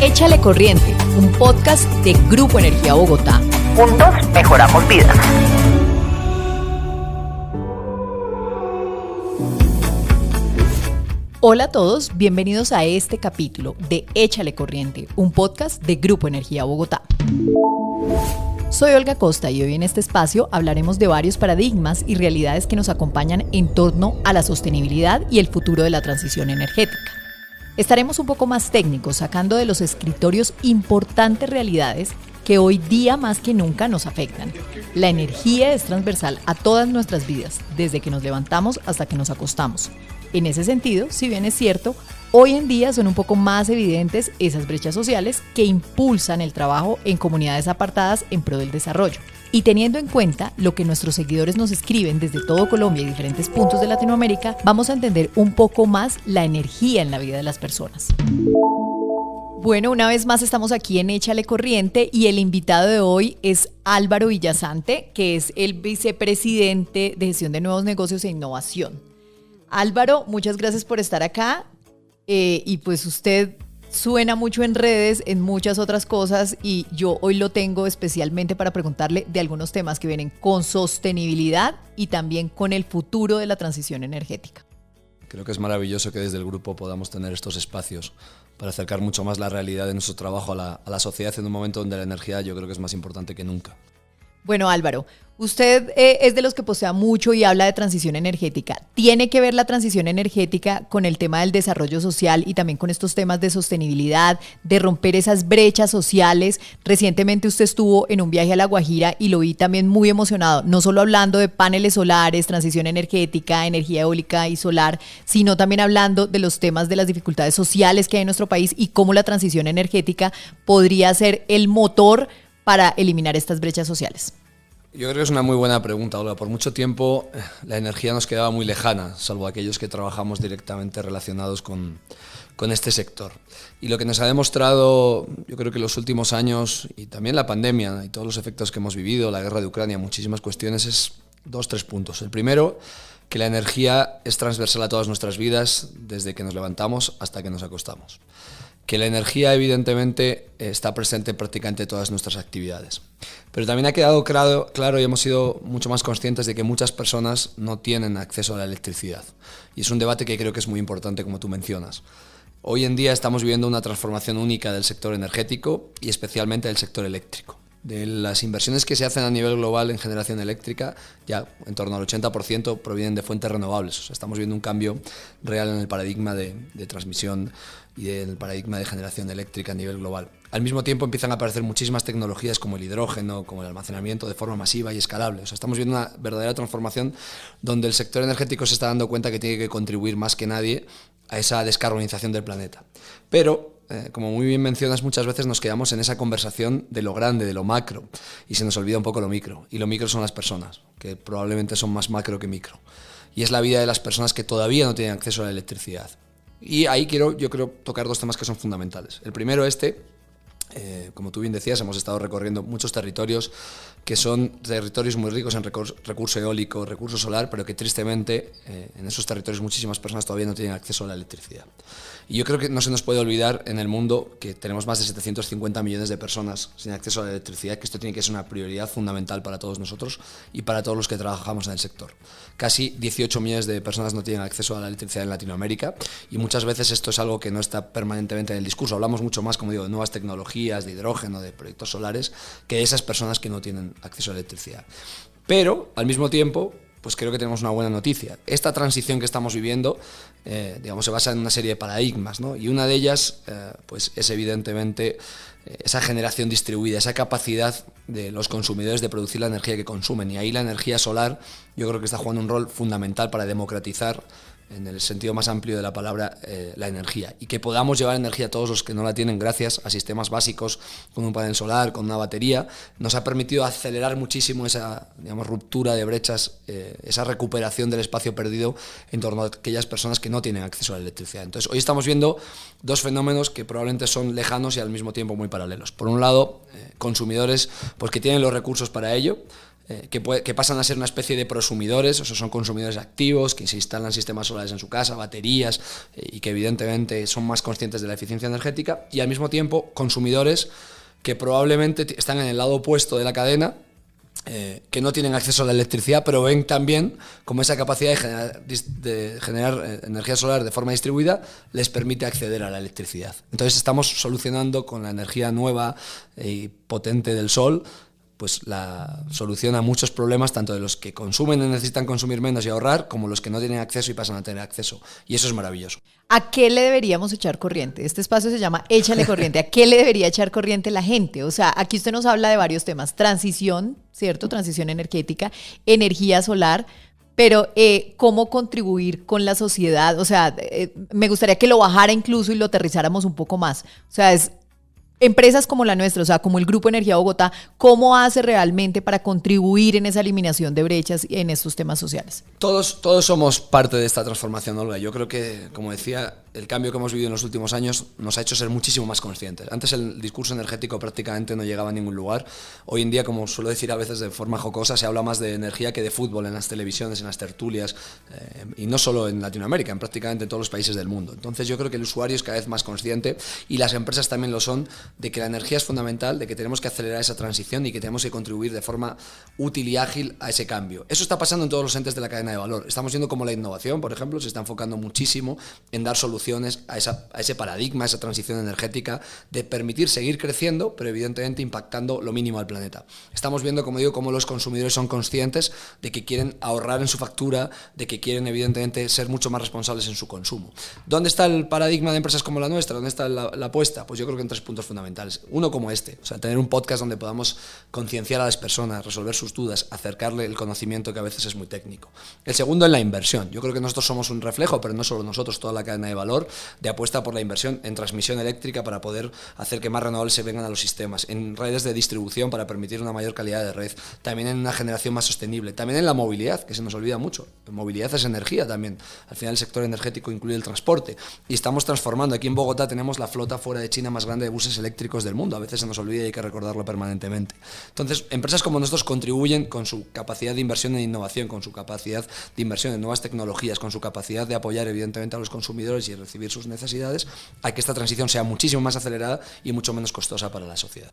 Échale Corriente, un podcast de Grupo Energía Bogotá. Juntos mejoramos vidas. Hola a todos, bienvenidos a este capítulo de Échale Corriente, un podcast de Grupo Energía Bogotá. Soy Olga Costa y hoy en este espacio hablaremos de varios paradigmas y realidades que nos acompañan en torno a la sostenibilidad y el futuro de la transición energética. Estaremos un poco más técnicos, sacando de los escritorios importantes realidades que hoy día más que nunca nos afectan. La energía es transversal a todas nuestras vidas, desde que nos levantamos hasta que nos acostamos. En ese sentido, si bien es cierto, hoy en día son un poco más evidentes esas brechas sociales que impulsan el trabajo en comunidades apartadas en pro del desarrollo. Y teniendo en cuenta lo que nuestros seguidores nos escriben desde todo Colombia y diferentes puntos de Latinoamérica, vamos a entender un poco más la energía en la vida de las personas. Bueno, una vez más estamos aquí en Échale Corriente y el invitado de hoy es Álvaro Villasante, que es el vicepresidente de Gestión de Nuevos Negocios e Innovación. Álvaro, muchas gracias por estar acá y pues usted suena mucho en redes, en muchas otras cosas y yo hoy lo tengo especialmente para preguntarle de algunos temas que vienen con sostenibilidad y también con el futuro de la transición energética. Creo que es maravilloso que desde el grupo podamos tener estos espacios para acercar mucho más la realidad de nuestro trabajo a la sociedad en un momento donde la energía yo creo que es más importante que nunca. Bueno, Álvaro, usted es de los que postea mucho y habla de transición energética. ¿Tiene que ver la transición energética con el tema del desarrollo social y también con estos temas de sostenibilidad, de romper esas brechas sociales? Recientemente usted estuvo en un viaje a La Guajira y lo vi también muy emocionado, no solo hablando de paneles solares, transición energética, energía eólica y solar, sino también hablando de los temas de las dificultades sociales que hay en nuestro país y cómo la transición energética podría ser el motor para eliminar estas brechas sociales. Yo creo que es una muy buena pregunta, Olga. Por mucho tiempo la energía nos quedaba muy lejana, salvo aquellos que trabajamos directamente relacionados con este sector. Y lo que nos ha demostrado, yo creo que los últimos años, y también la pandemia y todos los efectos que hemos vivido, la guerra de Ucrania, muchísimas cuestiones, es 2-3 puntos. El primero, que la energía es transversal a todas nuestras vidas, desde que nos levantamos hasta que nos acostamos. Que la energía evidentemente está presente en prácticamente todas nuestras actividades. Pero también ha quedado claro y hemos sido mucho más conscientes de que muchas personas no tienen acceso a la electricidad. Y es un debate que creo que es muy importante, como tú mencionas. Hoy en día estamos viviendo una transformación única del sector energético y especialmente del sector eléctrico. De las inversiones que se hacen a nivel global en generación eléctrica, ya en torno al 80% provienen de fuentes renovables. O sea, estamos viendo un cambio real en el paradigma de transmisión y del paradigma de generación eléctrica a nivel global. Al mismo tiempo empiezan a aparecer muchísimas tecnologías como el hidrógeno, como el almacenamiento de forma masiva y escalable. O sea, estamos viendo una verdadera transformación donde el sector energético se está dando cuenta que tiene que contribuir más que nadie a esa descarbonización del planeta. Pero como muy bien mencionas, muchas veces nos quedamos en esa conversación de lo grande, de lo macro, y se nos olvida un poco lo micro. Y lo micro son las personas, que probablemente son más macro que micro. Y es la vida de las personas que todavía no tienen acceso a la electricidad. Y ahí yo creo tocar 2 temas que son fundamentales. El primero, como tú bien decías, hemos estado recorriendo muchos territorios que son territorios muy ricos en recurso eólico, recurso solar, pero que tristemente en esos territorios muchísimas personas todavía no tienen acceso a la electricidad. Y yo creo que no se nos puede olvidar en el mundo que tenemos más de 750 millones de personas sin acceso a la electricidad, que esto tiene que ser una prioridad fundamental para todos nosotros y para todos los que trabajamos en el sector. Casi 18 millones de personas no tienen acceso a la electricidad en Latinoamérica y muchas veces esto es algo que no está permanentemente en el discurso. Hablamos mucho más, como digo, de nuevas tecnologías, de hidrógeno, de proyectos solares, que de esas personas que no tienen acceso a la electricidad. Pero, al mismo tiempo, pues creo que tenemos una buena noticia. Esta transición que estamos viviendo, se basa en una serie de paradigmas, ¿no? Y una de ellas, pues es evidentemente esa generación distribuida, esa capacidad de los consumidores de producir la energía que consumen. Y ahí la energía solar, yo creo que está jugando un rol fundamental para democratizar, en el sentido más amplio de la palabra, la energía, y que podamos llevar energía a todos los que no la tienen gracias a sistemas básicos con un panel solar, con una batería, nos ha permitido acelerar muchísimo esa ruptura de brechas, esa recuperación del espacio perdido en torno a aquellas personas que no tienen acceso a la electricidad. Entonces, hoy estamos viendo 2 fenómenos que probablemente son lejanos y al mismo tiempo muy paralelos. Por un lado, consumidores pues que tienen los recursos para ello, que pasan a ser una especie de prosumidores, o sea, son consumidores activos, que se instalan sistemas solares en su casa, baterías, y que evidentemente son más conscientes de la eficiencia energética, y al mismo tiempo consumidores que probablemente están en el lado opuesto de la cadena, que no tienen acceso a la electricidad, pero ven también como esa capacidad de generar energía solar de forma distribuida les permite acceder a la electricidad. Entonces estamos solucionando con la energía nueva y potente del sol pues la solución a muchos problemas, tanto de los que consumen y necesitan consumir menos y ahorrar, como los que no tienen acceso y pasan a tener acceso. Y eso es maravilloso. ¿A qué le deberíamos echar corriente? Este espacio se llama Échale Corriente. ¿A qué le debería echar corriente la gente? O sea, aquí usted nos habla de varios temas. Transición, ¿cierto? Transición energética, energía solar, pero ¿cómo contribuir con la sociedad? O sea, me gustaría que lo bajara incluso y lo aterrizáramos un poco más. O sea, es empresas como la nuestra, o sea, como el Grupo Energía Bogotá, ¿cómo hace realmente para contribuir en esa eliminación de brechas en estos temas sociales? Todos somos parte de esta transformación, Olga. Yo creo que, como decía, el cambio que hemos vivido en los últimos años nos ha hecho ser muchísimo más conscientes. Antes el discurso energético prácticamente no llegaba a ningún lugar. Hoy en día, como suelo decir a veces de forma jocosa, se habla más de energía que de fútbol en las televisiones, en las tertulias, y no solo en Latinoamérica, en prácticamente todos los países del mundo. Entonces yo creo que el usuario es cada vez más consciente, y las empresas también lo son, de que la energía es fundamental, de que tenemos que acelerar esa transición y que tenemos que contribuir de forma útil y ágil a ese cambio. Eso está pasando en todos los entes de la cadena de valor. Estamos viendo cómo la innovación, por ejemplo, se está enfocando muchísimo en dar soluciones a ese paradigma, a esa transición energética, de permitir seguir creciendo, pero evidentemente impactando lo mínimo al planeta. Estamos viendo, como digo, cómo los consumidores son conscientes de que quieren ahorrar en su factura, de que quieren evidentemente ser mucho más responsables en su consumo. ¿Dónde está el paradigma de empresas como la nuestra? ¿Dónde está la apuesta? Pues yo creo que en 3 puntos fundamentales. Uno como este, o sea, tener un podcast donde podamos concienciar a las personas, resolver sus dudas, acercarle el conocimiento que a veces es muy técnico. El segundo en la inversión. Yo creo que nosotros somos un reflejo, pero no solo nosotros, toda la cadena de valor, de apuesta por la inversión en transmisión eléctrica para poder hacer que más renovables se vengan a los sistemas, en redes de distribución para permitir una mayor calidad de red, también en una generación más sostenible, también en la movilidad, que se nos olvida mucho. La movilidad es energía también. Al final el sector energético incluye el transporte, y estamos transformando. Aquí en Bogotá tenemos la flota fuera de China más grande de buses eléctricos del mundo. A veces se nos olvida y hay que recordarlo permanentemente. Entonces, empresas como nosotros contribuyen con su capacidad de inversión en innovación, con su capacidad de inversión en nuevas tecnologías, con su capacidad de apoyar evidentemente a los consumidores y recibir sus necesidades, a que esta transición sea muchísimo más acelerada y mucho menos costosa para la sociedad.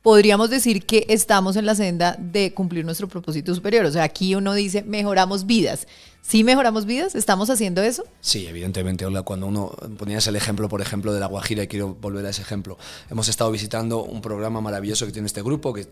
Podríamos decir que estamos en la senda de cumplir nuestro propósito superior. O sea, aquí uno dice, mejoramos vidas. ¿Sí mejoramos vidas? ¿Estamos haciendo eso? Sí, evidentemente, Olga. Cuando uno ponías el ejemplo, por ejemplo, de La Guajira, y quiero volver a ese ejemplo, hemos estado visitando un programa maravilloso que tiene este grupo, que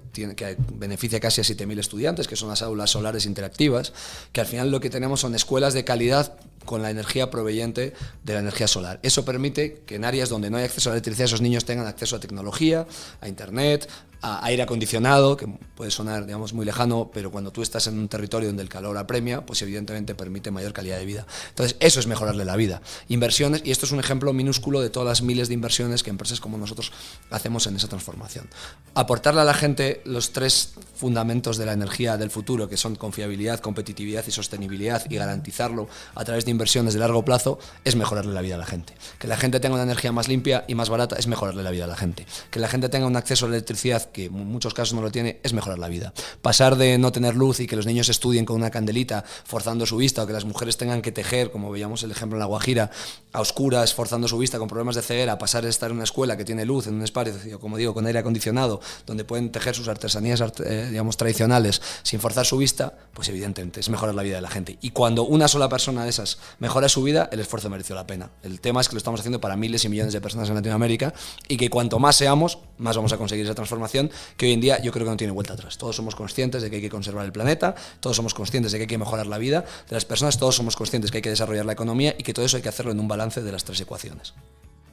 beneficia casi a 7.000 estudiantes, que son las aulas solares interactivas, que al final lo que tenemos son escuelas de calidad con la energía proveniente de la energía solar. Eso permite que en áreas donde no hay acceso a la electricidad, esos niños tengan acceso a tecnología, a internet, a aire acondicionado, que puede sonar, digamos, muy lejano, pero cuando tú estás en un territorio donde el calor apremia, pues evidentemente permite mayor calidad de vida. Entonces, eso es mejorarle la vida. Inversiones, y esto es un ejemplo minúsculo de todas las miles de inversiones que empresas como nosotros hacemos en esa transformación. Aportarle a la gente los 3 fundamentos de la energía del futuro, que son confiabilidad, competitividad y sostenibilidad, y garantizarlo a través de inversiones de largo plazo, es mejorarle la vida a la gente. Que la gente tenga una energía más limpia y más barata es mejorarle la vida a la gente. Que la gente tenga un acceso a la electricidad que en muchos casos no lo tiene, es mejorar la vida. Pasar de no tener luz y que los niños estudien con una candelita forzando su vista, o que las mujeres tengan que tejer, como veíamos el ejemplo en La Guajira, a oscuras forzando su vista con problemas de ceguera, a pasar de estar en una escuela que tiene luz, en un espacio, como digo, con aire acondicionado, donde pueden tejer sus artesanías digamos, tradicionales sin forzar su vista, pues evidentemente es mejorar la vida de la gente. Y cuando una sola persona de esas mejora su vida, el esfuerzo mereció la pena. El tema es que lo estamos haciendo para miles y millones de personas en Latinoamérica, y que cuanto más seamos, más vamos a conseguir esa transformación, que hoy en día yo creo que no tiene vuelta atrás. Todos somos conscientes de que hay que conservar el planeta, todos somos conscientes de que hay que mejorar la vida de las personas, todos somos conscientes que hay que desarrollar la economía, y que todo eso hay que hacerlo en un balance de las 3 ecuaciones.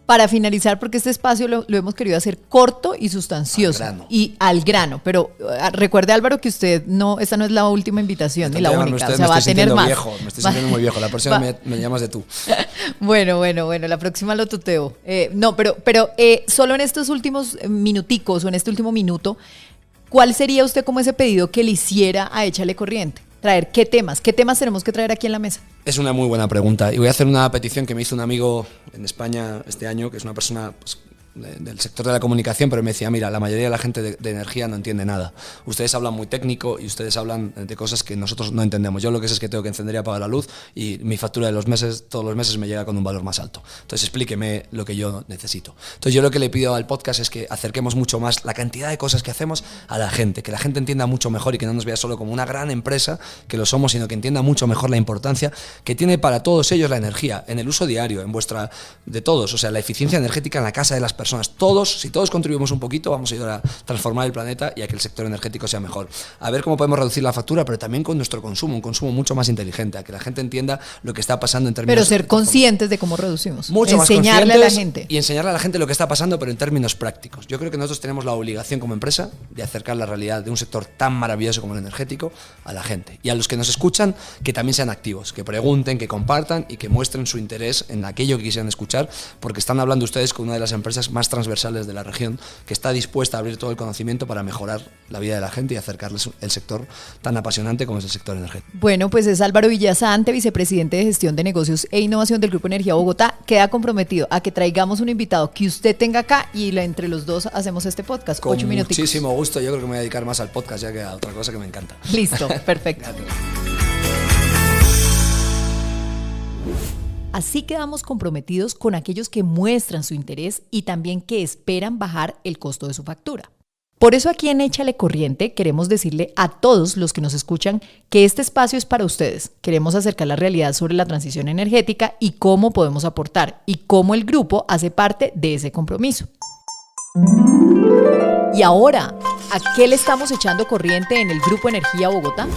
Para finalizar, porque este espacio lo hemos querido hacer corto y sustancioso. Y al grano. Pero recuerde, Álvaro, que esta no es la última invitación, ni la única. O sea, va a tener más. Me estoy sintiendo muy viejo. La próxima me llamas de tú. Bueno, la próxima lo tuteo. No, pero solo en estos últimos minuticos, o en este último minuto, ¿cuál sería usted como ese pedido que le hiciera a Échale Corriente? Traer, ¿qué temas tenemos que traer aquí en la mesa? Es una muy buena pregunta, y voy a hacer una petición que me hizo un amigo en España este año, que es una persona, pues, del sector de la comunicación, pero me decía, mira, la mayoría de la gente de energía no entiende nada. Ustedes hablan muy técnico y ustedes hablan de cosas que nosotros no entendemos. Yo lo que sé es que tengo que encender y apagar la luz y mi factura todos los meses me llega con un valor más alto. Entonces explíqueme lo que yo necesito. Entonces yo lo que le pido al podcast es que acerquemos mucho más la cantidad de cosas que hacemos a la gente, que la gente entienda mucho mejor y que no nos vea solo como una gran empresa, que lo somos, sino que entienda mucho mejor la importancia que tiene para todos ellos la energía, en el uso diario, de todos, o sea, la eficiencia energética en la casa de las personas. Todos, si todos contribuimos un poquito, vamos a ayudar a transformar el planeta y a que el sector energético sea mejor. A ver cómo podemos reducir la factura, pero también con nuestro consumo, un consumo mucho más inteligente, a que la gente entienda lo que está pasando en términos... Pero ser conscientes de cómo reducimos. Mucho enseñarle más a la gente. Y enseñarle a la gente lo que está pasando, pero en términos prácticos. Yo creo que nosotros tenemos la obligación como empresa de acercar la realidad de un sector tan maravilloso como el energético a la gente. Y a los que nos escuchan, que también sean activos, que pregunten, que compartan y que muestren su interés en aquello que quisieran escuchar, porque están hablando ustedes con una de las empresas más transversales de la región, que está dispuesta a abrir todo el conocimiento para mejorar la vida de la gente y acercarles el sector tan apasionante como es el sector energético. Bueno, pues es Álvaro Villasante, vicepresidente de Gestión de Negocios e Innovación del Grupo Energía Bogotá. Queda comprometido a que traigamos un invitado que usted tenga acá y entre los dos hacemos este podcast. Con 8 minutos. Muchísimo gusto. Yo creo que me voy a dedicar más al podcast ya que a otra cosa que me encanta. Listo, perfecto. Así quedamos comprometidos con aquellos que muestran su interés y también que esperan bajar el costo de su factura. Por eso aquí en Échale Corriente queremos decirle a todos los que nos escuchan que este espacio es para ustedes. Queremos acercar la realidad sobre la transición energética y cómo podemos aportar y cómo el grupo hace parte de ese compromiso. Y ahora, ¿a qué le estamos echando corriente en el Grupo Energía Bogotá?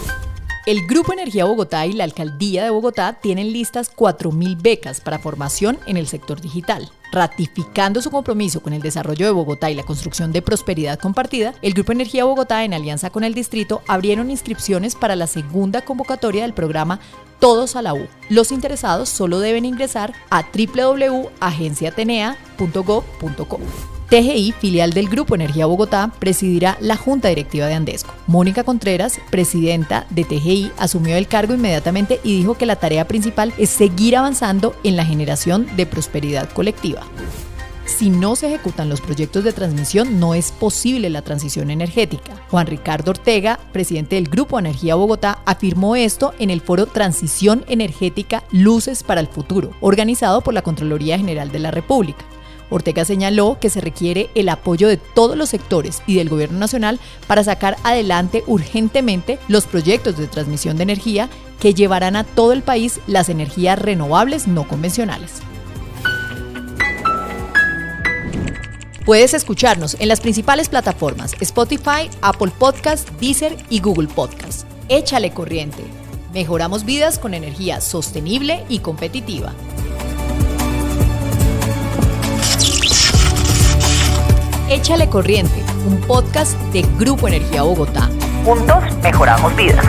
El Grupo Energía Bogotá y la Alcaldía de Bogotá tienen listas 4.000 becas para formación en el sector digital. Ratificando su compromiso con el desarrollo de Bogotá y la construcción de prosperidad compartida, el Grupo Energía Bogotá, en alianza con el distrito, abrieron inscripciones para la segunda convocatoria del programa Todos a la U. Los interesados solo deben ingresar a www.agenciaatenea.gov.co. TGI, filial del Grupo Energía Bogotá, presidirá la Junta Directiva de Andesco. Mónica Contreras, presidenta de TGI, asumió el cargo inmediatamente y dijo que la tarea principal es seguir avanzando en la generación de prosperidad colectiva. Si no se ejecutan los proyectos de transmisión, no es posible la transición energética. Juan Ricardo Ortega, presidente del Grupo Energía Bogotá, afirmó esto en el foro Transición Energética Luces para el Futuro, organizado por la Contraloría General de la República. Ortega señaló que se requiere el apoyo de todos los sectores y del Gobierno Nacional para sacar adelante urgentemente los proyectos de transmisión de energía que llevarán a todo el país las energías renovables no convencionales. Puedes escucharnos en las principales plataformas Spotify, Apple Podcast, Deezer y Google Podcast. Échale corriente. Mejoramos vidas con energía sostenible y competitiva. Échale Corriente, un podcast de Grupo Energía Bogotá. Juntos mejoramos vidas.